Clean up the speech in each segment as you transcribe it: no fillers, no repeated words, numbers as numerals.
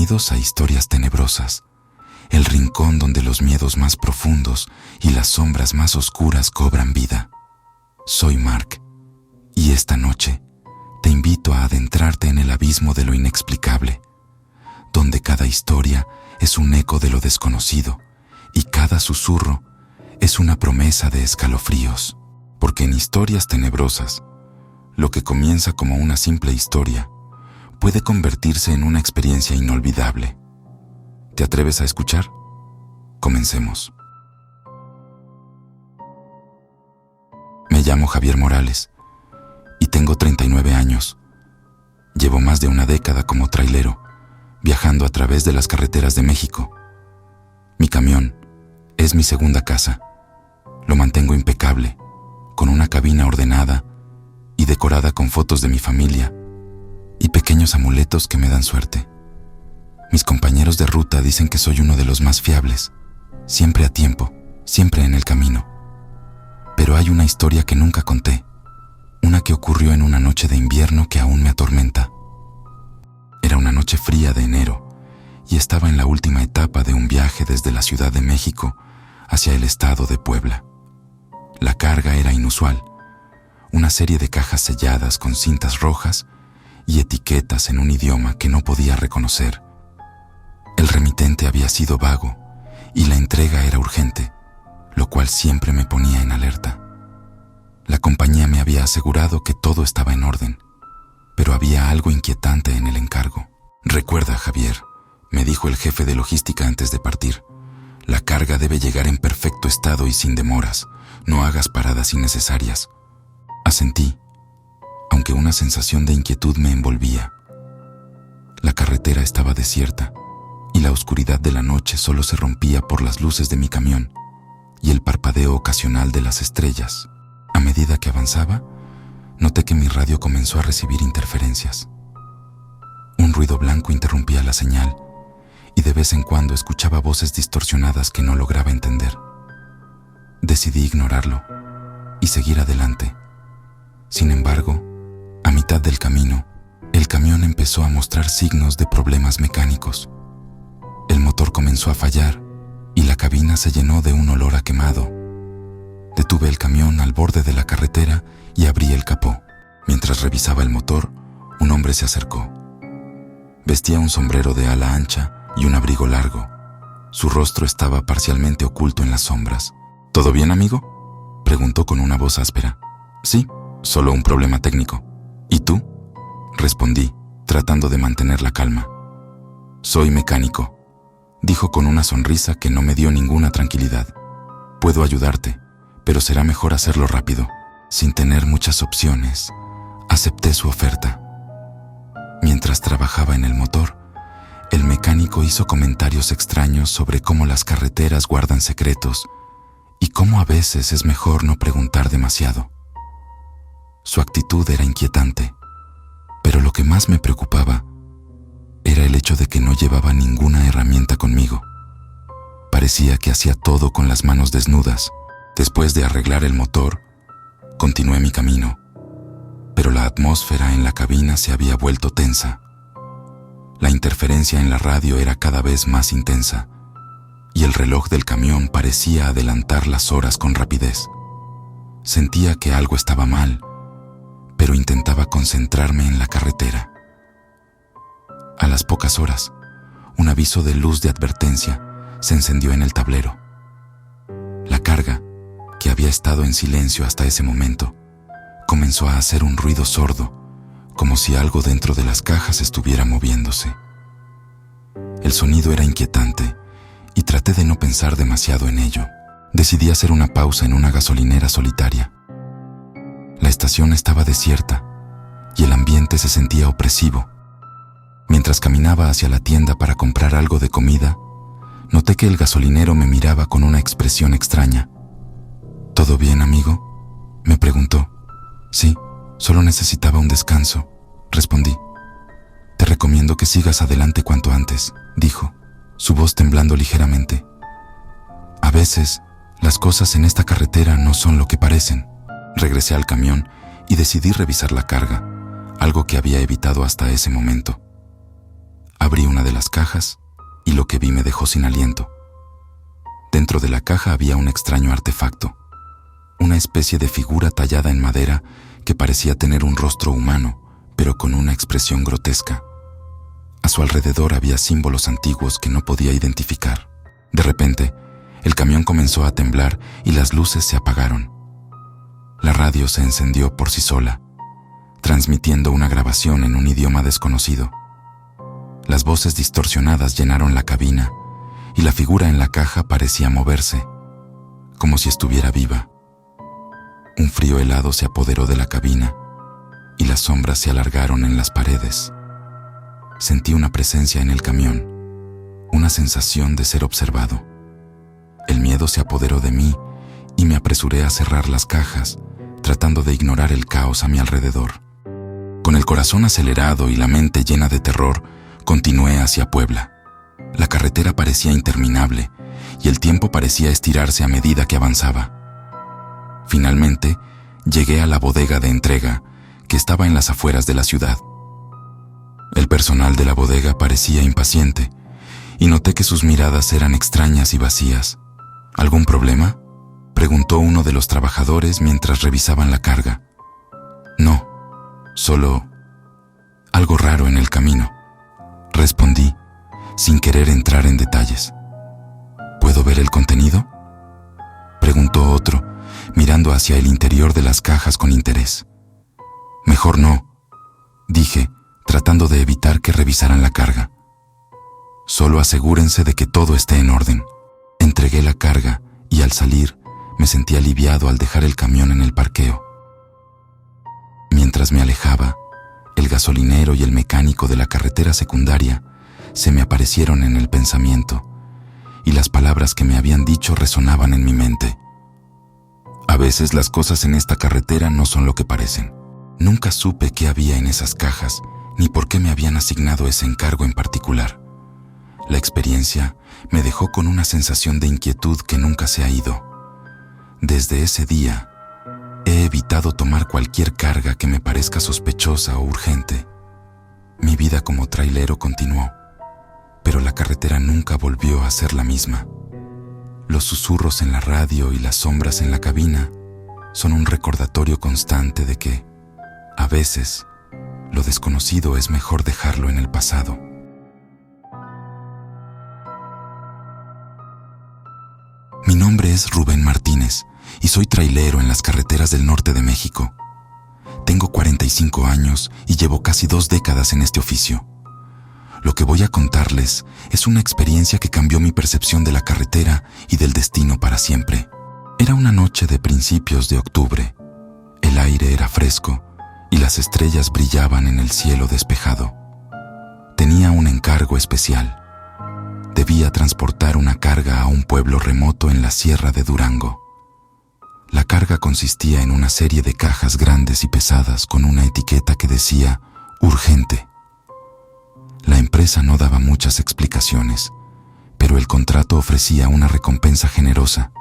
Bienvenidos a Historias Tenebrosas, el rincón donde los miedos más profundos y las sombras más oscuras cobran vida. Soy Mark, y esta noche te invito a adentrarte en el abismo de lo inexplicable, donde cada historia es un eco de lo desconocido y cada susurro es una promesa de escalofríos. Porque en Historias Tenebrosas, lo que comienza como una simple historia puede convertirse en una experiencia inolvidable. ¿Te atreves a escuchar? Comencemos. Me llamo Javier Morales y tengo 39 años. Llevo más de una década como trailero, viajando a través de las carreteras de México. Mi camión es mi segunda casa. Lo mantengo impecable, con una cabina ordenada y decorada con fotos de mi familia y pequeños amuletos que me dan suerte. Mis compañeros de ruta dicen que soy uno de los más fiables, siempre a tiempo, siempre en el camino. Pero hay una historia que nunca conté, una que ocurrió en una noche de invierno que aún me atormenta. Era una noche fría de enero y estaba en la última etapa de un viaje desde la Ciudad de México hacia el estado de Puebla. La carga era inusual, una serie de cajas selladas con cintas rojas y etiquetas en un idioma que no podía reconocer. El remitente había sido vago y la entrega era urgente, lo cual siempre me ponía en alerta. La compañía me había asegurado que todo estaba en orden, pero había algo inquietante en el encargo. «Recuerda, Javier», me dijo el jefe de logística antes de partir, «la carga debe llegar en perfecto estado y sin demoras. No hagas paradas innecesarias». Asentí, aunque una sensación de inquietud me envolvía. La carretera estaba desierta y la oscuridad de la noche solo se rompía por las luces de mi camión y el parpadeo ocasional de las estrellas. A medida que avanzaba, noté que mi radio comenzó a recibir interferencias. Un ruido blanco interrumpía la señal y de vez en cuando escuchaba voces distorsionadas que no lograba entender. Decidí ignorarlo y seguir adelante. Sin embargo, a mitad del camino, el camión empezó a mostrar signos de problemas mecánicos. El motor comenzó a fallar y la cabina se llenó de un olor a quemado. Detuve el camión al borde de la carretera y abrí el capó. Mientras revisaba el motor, un hombre se acercó. Vestía un sombrero de ala ancha y un abrigo largo. Su rostro estaba parcialmente oculto en las sombras. «¿Todo bien, amigo?», preguntó con una voz áspera. «Sí, solo un problema técnico». «¿Y tú?», respondí, tratando de mantener la calma. «Soy mecánico», dijo con una sonrisa que no me dio ninguna tranquilidad. «Puedo ayudarte, pero será mejor hacerlo rápido». Sin tener muchas opciones, acepté su oferta. Mientras trabajaba en el motor, el mecánico hizo comentarios extraños sobre cómo las carreteras guardan secretos y cómo a veces es mejor no preguntar demasiado. Su actitud era inquietante, pero lo que más me preocupaba era el hecho de que no llevaba ninguna herramienta conmigo. Parecía que hacía todo con las manos desnudas. Después de arreglar el motor, continué mi camino, pero la atmósfera en la cabina se había vuelto tensa. La interferencia en la radio era cada vez más intensa y el reloj del camión parecía adelantar las horas con rapidez. Sentía que algo estaba mal, pero intentaba concentrarme en la carretera. A las pocas horas, un aviso de luz de advertencia se encendió en el tablero. La carga, que había estado en silencio hasta ese momento, comenzó a hacer un ruido sordo, como si algo dentro de las cajas estuviera moviéndose. El sonido era inquietante y traté de no pensar demasiado en ello. Decidí hacer una pausa en una gasolinera solitaria. La estación estaba desierta y el ambiente se sentía opresivo. Mientras caminaba hacia la tienda para comprar algo de comida, noté que el gasolinero me miraba con una expresión extraña. «¿Todo bien, amigo?», me preguntó. «Sí, solo necesitaba un descanso», respondí. «Te recomiendo que sigas adelante cuanto antes», dijo, su voz temblando ligeramente. «A veces, las cosas en esta carretera no son lo que parecen». Regresé al camión y decidí revisar la carga, algo que había evitado hasta ese momento. Abrí una de las cajas y lo que vi me dejó sin aliento. Dentro de la caja había un extraño artefacto, una especie de figura tallada en madera que parecía tener un rostro humano, pero con una expresión grotesca. A su alrededor había símbolos antiguos que no podía identificar. De repente, el camión comenzó a temblar y las luces se apagaron. La radio se encendió por sí sola, transmitiendo una grabación en un idioma desconocido. Las voces distorsionadas llenaron la cabina y la figura en la caja parecía moverse, como si estuviera viva. Un frío helado se apoderó de la cabina y las sombras se alargaron en las paredes. Sentí una presencia en el camión, una sensación de ser observado. El miedo se apoderó de mí y me apresuré a cerrar las cajas, tratando de ignorar el caos a mi alrededor. Con el corazón acelerado y la mente llena de terror, continué hacia Puebla. La carretera parecía interminable y el tiempo parecía estirarse a medida que avanzaba. Finalmente, llegué a la bodega de entrega, que estaba en las afueras de la ciudad. El personal de la bodega parecía impaciente y noté que sus miradas eran extrañas y vacías. ¿Algún problema?, preguntó uno de los trabajadores mientras revisaban la carga. No, solo algo raro en el camino, respondí, sin querer entrar en detalles. ¿Puedo ver el contenido?, preguntó otro, mirando hacia el interior de las cajas con interés. Mejor no, dije, tratando de evitar que revisaran la carga. Solo asegúrense de que todo esté en orden. Entregué la carga y al salir me sentí aliviado al dejar el camión en el parqueo. Mientras me alejaba, el gasolinero y el mecánico de la carretera secundaria se me aparecieron en el pensamiento y las palabras que me habían dicho resonaban en mi mente. A veces las cosas en esta carretera no son lo que parecen. Nunca supe qué había en esas cajas ni por qué me habían asignado ese encargo en particular. La experiencia me dejó con una sensación de inquietud que nunca se ha ido. Desde ese día, he evitado tomar cualquier carga que me parezca sospechosa o urgente. Mi vida como trailero continuó, pero la carretera nunca volvió a ser la misma. Los susurros en la radio y las sombras en la cabina son un recordatorio constante de que, a veces, lo desconocido es mejor dejarlo en el pasado. Mi nombre es Rubén Martínez y soy trailero en las carreteras del norte de México. Tengo 45 años y llevo casi 2 décadas en este oficio. Lo que voy a contarles es una experiencia que cambió mi percepción de la carretera y del destino para siempre. Era una noche de principios de octubre. El aire era fresco y las estrellas brillaban en el cielo despejado. Tenía un encargo especial. Debía transportar una carga a un pueblo remoto en la sierra de Durango. La carga consistía en una serie de cajas grandes y pesadas con una etiqueta que decía «Urgente». La empresa no daba muchas explicaciones, pero el contrato ofrecía una recompensa generosa,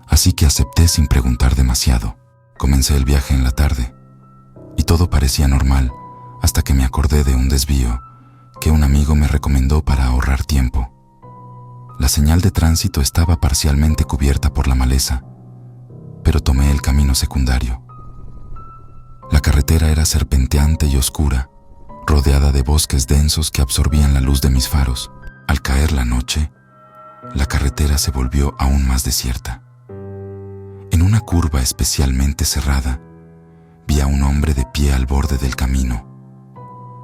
así que acepté sin preguntar demasiado. Comencé el viaje en la tarde, y todo parecía normal hasta que me acordé de un desvío que un amigo me recomendó para ahorrar tiempo. La señal de tránsito estaba parcialmente cubierta por la maleza, pero tomé el camino secundario. La carretera era serpenteante y oscura, rodeada de bosques densos que absorbían la luz de mis faros. Al caer la noche, la carretera se volvió aún más desierta. En una curva especialmente cerrada, vi a un hombre de pie al borde del camino,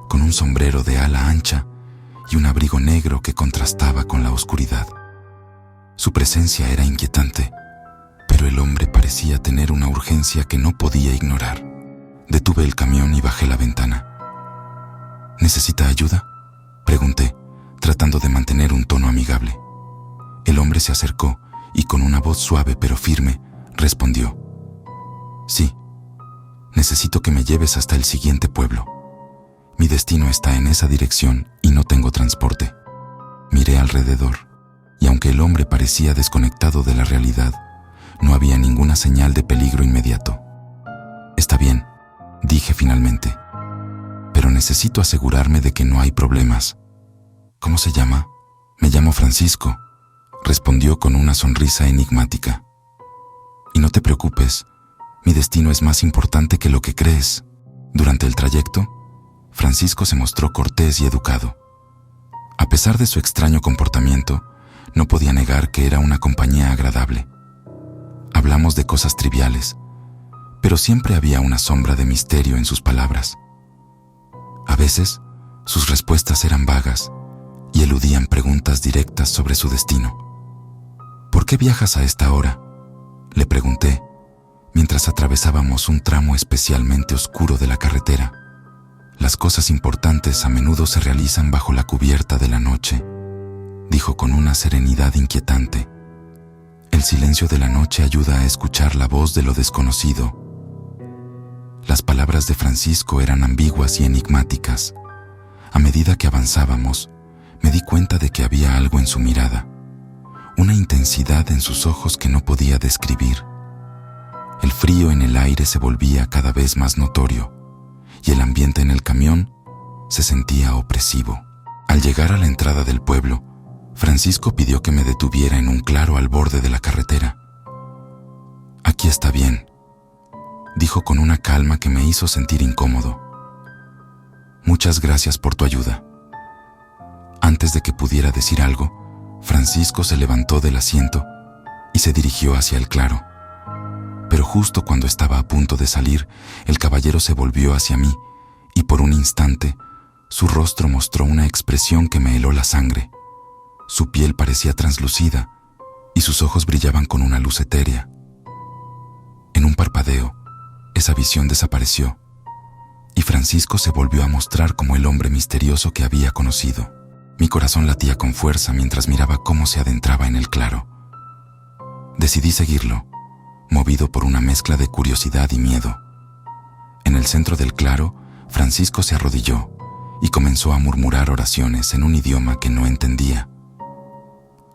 con un sombrero de ala ancha y un abrigo negro que contrastaba con la oscuridad. Su presencia era inquietante, pero el hombre parecía tener una urgencia que no podía ignorar. Detuve el camión y bajé la ventana. ¿Necesita ayuda?, pregunté, tratando de mantener un tono amigable. El hombre se acercó y con una voz suave pero firme respondió: «Sí, necesito que me lleves hasta el siguiente pueblo. Mi destino está en esa dirección y no tengo transporte». Miré alrededor, y aunque el hombre parecía desconectado de la realidad, no había ninguna señal de peligro inmediato. «Está bien», dije finalmente, «pero necesito asegurarme de que no hay problemas». ¿Cómo se llama? Me llamo Francisco, respondió con una sonrisa enigmática. Y no te preocupes, mi destino es más importante que lo que crees. Durante el trayecto, Francisco se mostró cortés y educado. A pesar de su extraño comportamiento, no podía negar que era una compañía agradable. Hablamos de cosas triviales, pero siempre había una sombra de misterio en sus palabras. A veces, sus respuestas eran vagas y eludían preguntas directas sobre su destino. ¿Por qué viajas a esta hora?, le pregunté, mientras atravesábamos un tramo especialmente oscuro de la carretera. Las cosas importantes a menudo se realizan bajo la cubierta de la noche, dijo con una serenidad inquietante. El silencio de la noche ayuda a escuchar la voz de lo desconocido. Las palabras de Francisco eran ambiguas y enigmáticas. A medida que avanzábamos, me di cuenta de que había algo en su mirada, una intensidad en sus ojos que no podía describir. El frío en el aire se volvía cada vez más notorio, y el ambiente en el camión se sentía opresivo. Al llegar a la entrada del pueblo, Francisco pidió que me detuviera en un claro al borde de la carretera. «Aquí está bien», dijo con una calma que me hizo sentir incómodo. «Muchas gracias por tu ayuda». Antes de que pudiera decir algo, Francisco se levantó del asiento y se dirigió hacia el claro. Pero justo cuando estaba a punto de salir, el caballero se volvió hacia mí y por un instante su rostro mostró una expresión que me heló la sangre. Su piel parecía translúcida y sus ojos brillaban con una luz etérea. En un parpadeo, esa visión desapareció y Francisco se volvió a mostrar como el hombre misterioso que había conocido. Mi corazón latía con fuerza mientras miraba cómo se adentraba en el claro. Decidí seguirlo, movido por una mezcla de curiosidad y miedo. En el centro del claro, Francisco se arrodilló y comenzó a murmurar oraciones en un idioma que no entendía.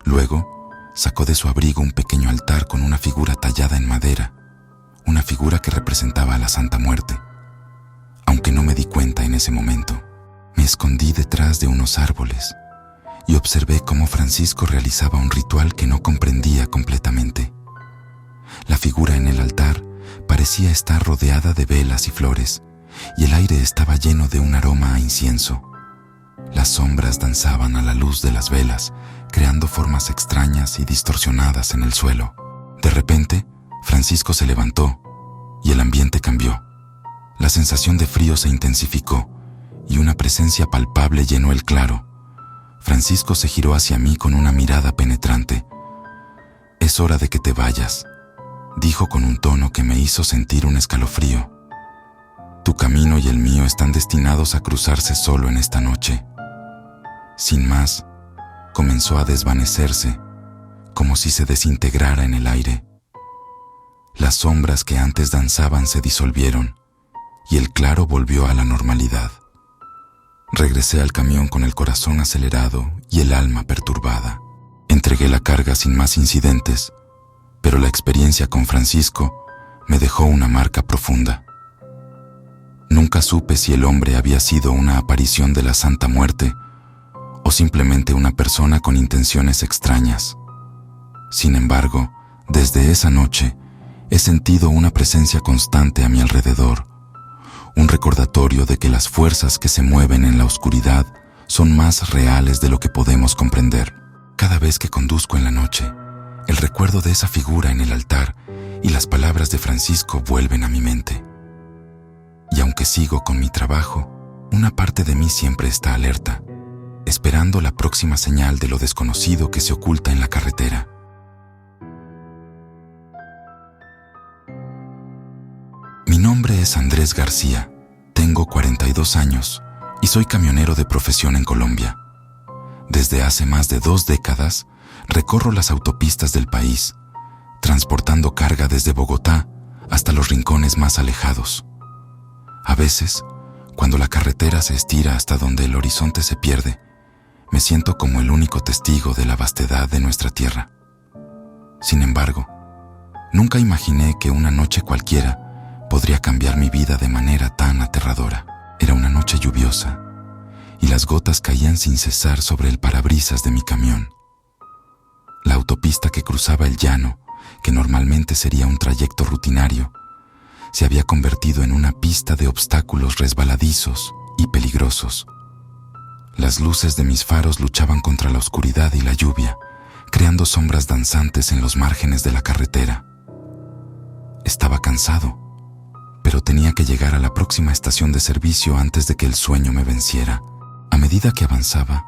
Luego, sacó de su abrigo un pequeño altar con una figura tallada en madera, una figura que representaba a la Santa Muerte. Aunque no me di cuenta en ese momento, me escondí detrás de unos árboles y observé cómo Francisco realizaba un ritual que no comprendía completamente. La figura en el altar parecía estar rodeada de velas y flores, y el aire estaba lleno de un aroma a incienso. Las sombras danzaban a la luz de las velas, creando formas extrañas y distorsionadas en el suelo. De repente, Francisco se levantó y el ambiente cambió. La sensación de frío se intensificó y una presencia palpable llenó el claro. Francisco se giró hacia mí con una mirada penetrante. «Es hora de que te vayas», dijo con un tono que me hizo sentir un escalofrío. «Tu camino y el mío están destinados a cruzarse solo en esta noche». Sin más, comenzó a desvanecerse, como si se desintegrara en el aire. Las sombras que antes danzaban se disolvieron y el claro volvió a la normalidad. Regresé al camión con el corazón acelerado y el alma perturbada. Entregué la carga sin más incidentes, pero la experiencia con Francisco me dejó una marca profunda. Nunca supe si el hombre había sido una aparición de la Santa Muerte o simplemente una persona con intenciones extrañas. Sin embargo, desde esa noche he sentido una presencia constante a mi alrededor, un recordatorio de que las fuerzas que se mueven en la oscuridad son más reales de lo que podemos comprender. Cada vez que conduzco en la noche, el recuerdo de esa figura en el altar y las palabras de Francisco vuelven a mi mente. Y aunque sigo con mi trabajo, una parte de mí siempre está alerta, esperando la próxima señal de lo desconocido que se oculta en la carretera. Mi nombre es Andrés García, tengo 42 años y soy camionero de profesión en Colombia. Desde hace más de 2 décadas recorro las autopistas del país, transportando carga desde Bogotá hasta los rincones más alejados. A veces, cuando la carretera se estira hasta donde el horizonte se pierde, me siento como el único testigo de la vastedad de nuestra tierra. Sin embargo, nunca imaginé que una noche cualquiera podría cambiar mi vida de manera tan aterradora. Era una noche lluviosa y las gotas caían sin cesar sobre el parabrisas de mi camión. La autopista que cruzaba el llano, que normalmente sería un trayecto rutinario, se había convertido en una pista de obstáculos resbaladizos y peligrosos. Las luces de mis faros luchaban contra la oscuridad y la lluvia, creando sombras danzantes en los márgenes de la carretera. Estaba cansado, pero tenía que llegar a la próxima estación de servicio antes de que el sueño me venciera. A medida que avanzaba,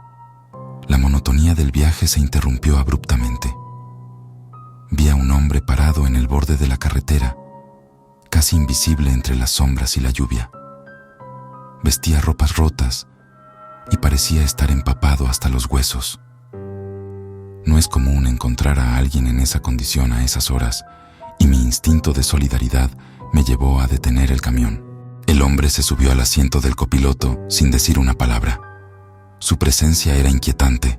la monotonía del viaje se interrumpió abruptamente. Vi a un hombre parado en el borde de la carretera, casi invisible entre las sombras y la lluvia. Vestía ropas rotas y parecía estar empapado hasta los huesos. No es común encontrar a alguien en esa condición a esas horas, y mi instinto de solidaridad me llevó a detener el camión. El hombre se subió al asiento del copiloto sin decir una palabra. Su presencia era inquietante,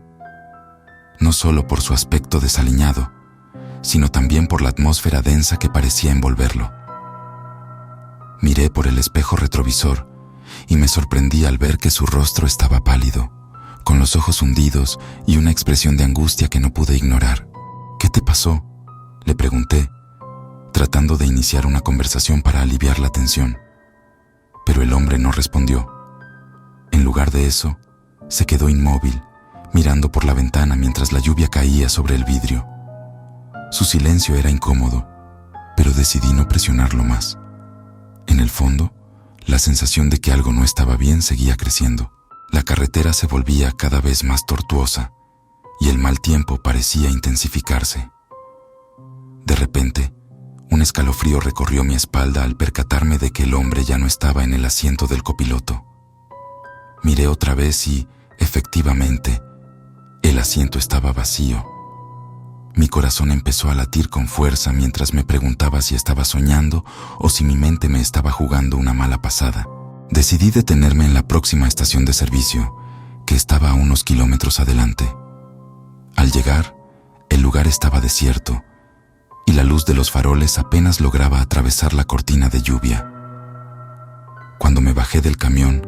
no solo por su aspecto desaliñado, sino también por la atmósfera densa que parecía envolverlo. Miré por el espejo retrovisor y me sorprendí al ver que su rostro estaba pálido, con los ojos hundidos y una expresión de angustia que no pude ignorar. «¿Qué te pasó?», le pregunté, tratando de iniciar una conversación para aliviar la tensión. Pero el hombre no respondió. En lugar de eso, se quedó inmóvil, mirando por la ventana mientras la lluvia caía sobre el vidrio. Su silencio era incómodo, pero decidí no presionarlo más. En el fondo, la sensación de que algo no estaba bien seguía creciendo. La carretera se volvía cada vez más tortuosa y el mal tiempo parecía intensificarse. De repente, un escalofrío recorrió mi espalda al percatarme de que el hombre ya no estaba en el asiento del copiloto. Miré otra vez y, efectivamente, el asiento estaba vacío. Mi corazón empezó a latir con fuerza mientras me preguntaba si estaba soñando o si mi mente me estaba jugando una mala pasada. Decidí detenerme en la próxima estación de servicio, que estaba a unos kilómetros adelante. Al llegar, el lugar estaba desierto y la luz de los faroles apenas lograba atravesar la cortina de lluvia. Cuando me bajé del camión,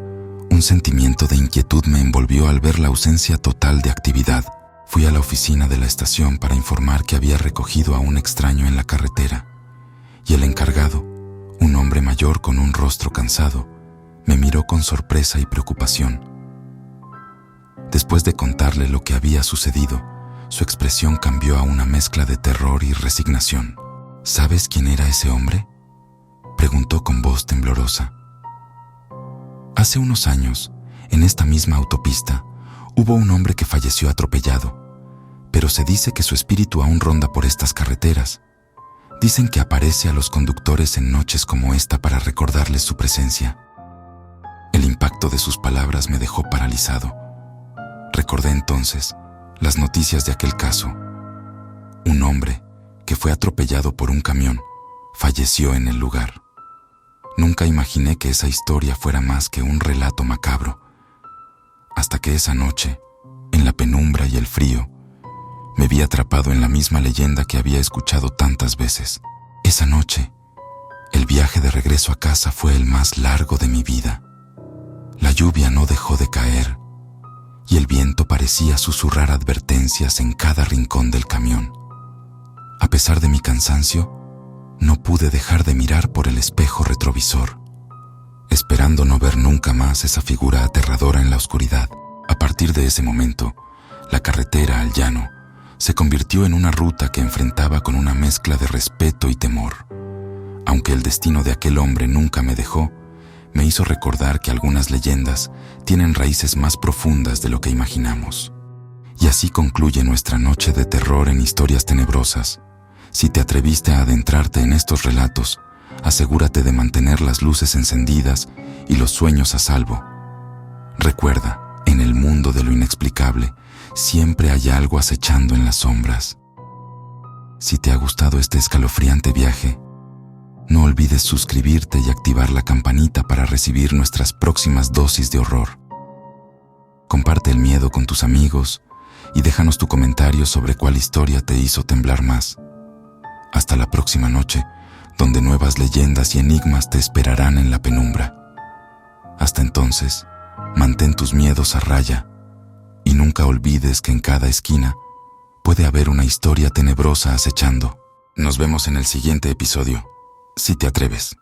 un sentimiento de inquietud me envolvió al ver la ausencia total de actividad. Fui a la oficina de la estación para informar que había recogido a un extraño en la carretera, y el encargado, un hombre mayor con un rostro cansado, me miró con sorpresa y preocupación. Después de contarle lo que había sucedido, su expresión cambió a una mezcla de terror y resignación. ¿Sabes quién era ese hombre?, preguntó con voz temblorosa. Hace unos años, en esta misma autopista, hubo un hombre que falleció atropellado, pero se dice que su espíritu aún ronda por estas carreteras. Dicen que aparece a los conductores en noches como esta para recordarles su presencia. El impacto de sus palabras me dejó paralizado. Recordé entonces las noticias de aquel caso. Un hombre que fue atropellado por un camión falleció en el lugar. Nunca imaginé que esa historia fuera más que un relato macabro, hasta que esa noche, en la penumbra y el frío, me vi atrapado en la misma leyenda que había escuchado tantas veces. Esa noche, el viaje de regreso a casa fue el más largo de mi vida. La lluvia no dejó de caer y el viento parecía susurrar advertencias en cada rincón del camión. A pesar de mi cansancio, no pude dejar de mirar por el espejo retrovisor, esperando no ver nunca más esa figura aterradora en la oscuridad. A partir de ese momento, la carretera al llano se convirtió en una ruta que enfrentaba con una mezcla de respeto y temor. Aunque el destino de aquel hombre nunca me dejó, me hizo recordar que algunas leyendas tienen raíces más profundas de lo que imaginamos. Y así concluye nuestra noche de terror en historias tenebrosas. Si te atreviste a adentrarte en estos relatos, asegúrate de mantener las luces encendidas y los sueños a salvo. Recuerda, en el mundo de lo inexplicable, siempre hay algo acechando en las sombras. Si te ha gustado este escalofriante viaje, no olvides suscribirte y activar la campanita para recibir nuestras próximas dosis de horror. Comparte el miedo con tus amigos y déjanos tu comentario sobre cuál historia te hizo temblar más. Hasta la próxima noche, donde nuevas leyendas y enigmas te esperarán en la penumbra. Hasta entonces, Mantén tus miedos a raya y nunca olvides que en cada esquina puede haber una historia tenebrosa acechando. Nos vemos en el siguiente episodio, si te atreves.